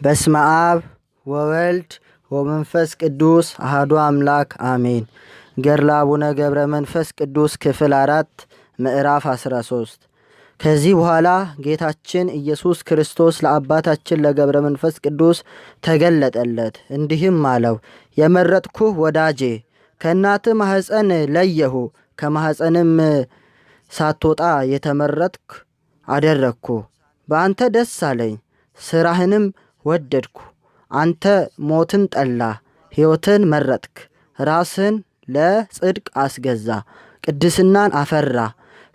በስመ አብ ወወልድ ወመንፈስ ቅዱስ አሐዱ አምላክ አሜን። ገድለ አቡነ ገብረ መንፈስ ቅዱስ ክፍል 4 ምዕራፍ 13። ከዚህ በኋላ ጌታችን ኢየሱስ ክርስቶስ ለአባታችን ለገብረ መንፈስ ቅዱስ ተገለጠለት፣ እንዲህም አለው። የመረጥኩህ ወዳጄ፣ ከእናትህ ማኅፀን ለየሁ፣ ከማኅፀንም ሳትወጣ የተመረጥክ አደረግኩ። በአንተ ደስ አለኝ፣ ሥራህንም ወደድኩ። አንተ ሞትን ጠላ፣ ሕይወትን መረጥክ። ራስህን ለጽድቅ አስገዛ፣ ቅድስናን አፈራ።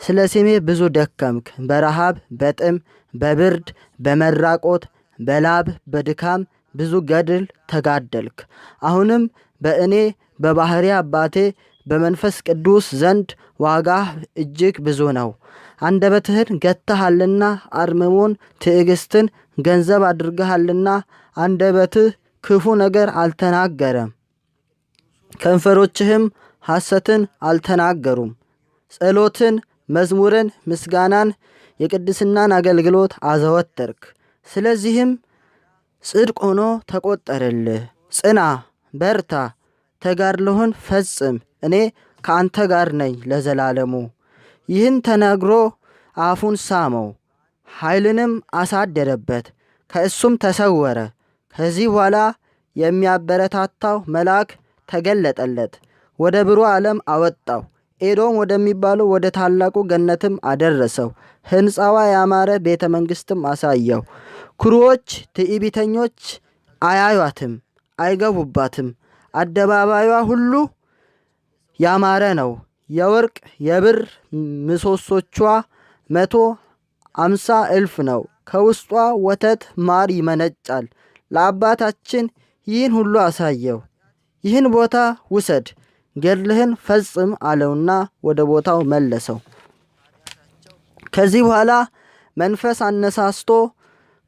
ስለ ስሜ ብዙ ደከምክ፣ በረሃብ በጥም በብርድ በመራቆት በላብ በድካም ብዙ ገድል ተጋደልክ። አሁንም በእኔ በባሕሪ አባቴ በመንፈስ ቅዱስ ዘንድ ዋጋህ እጅግ ብዙ ነው። አንደበትህን ገትሃልና አርምሞን ትዕግስትን ገንዘብ አድርገሃልና አንደበትህ ክፉ ነገር አልተናገረም፣ ከንፈሮችህም ሐሰትን አልተናገሩም። ጸሎትን፣ መዝሙርን፣ ምስጋናን፣ የቅድስናን አገልግሎት አዘወተርክ። ስለዚህም ጽድቅ ሆኖ ተቆጠረልህ። ጽና፣ በርታ፣ ተጋድሎህን ፈጽም። እኔ ከአንተ ጋር ነኝ ለዘላለሙ። ይህን ተናግሮ አፉን ሳመው፣ ኃይልንም አሳደረበት፣ ከእሱም ተሰወረ። ከዚህ በኋላ የሚያበረታታው መልአክ ተገለጠለት፣ ወደ ብሩህ ዓለም አወጣው። ኤዶም ወደሚባለው ወደ ታላቁ ገነትም አደረሰው። ሕንፃዋ ያማረ ቤተ መንግሥትም አሳየው። ኩሩዎች ትዕቢተኞች አያዩአትም፣ አይገቡባትም። አደባባዩዋ ሁሉ ያማረ ነው። የወርቅ የብር ምሰሶቿ 150,000 ነው። ከውስጧ ወተት ማር ይመነጫል። ለአባታችን ይህን ሁሉ አሳየው። ይህን ቦታ ውሰድ፣ ገድልህን ፈጽም አለውና ወደ ቦታው መለሰው። ከዚህ በኋላ መንፈስ አነሳስቶ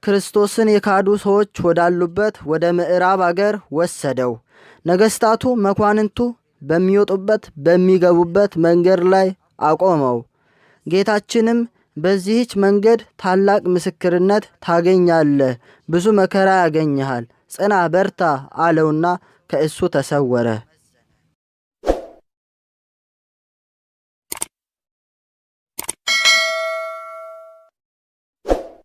ክርስቶስን የካዱ ሰዎች ወዳሉበት ወደ ምዕራብ አገር ወሰደው። ነገሥታቱ መኳንንቱ በሚወጡበት በሚገቡበት መንገድ ላይ አቆመው። ጌታችንም በዚህች መንገድ ታላቅ ምስክርነት ታገኛለህ፣ ብዙ መከራ ያገኘሃል፣ ጽና፣ በርታ አለውና ከእሱ ተሰወረ።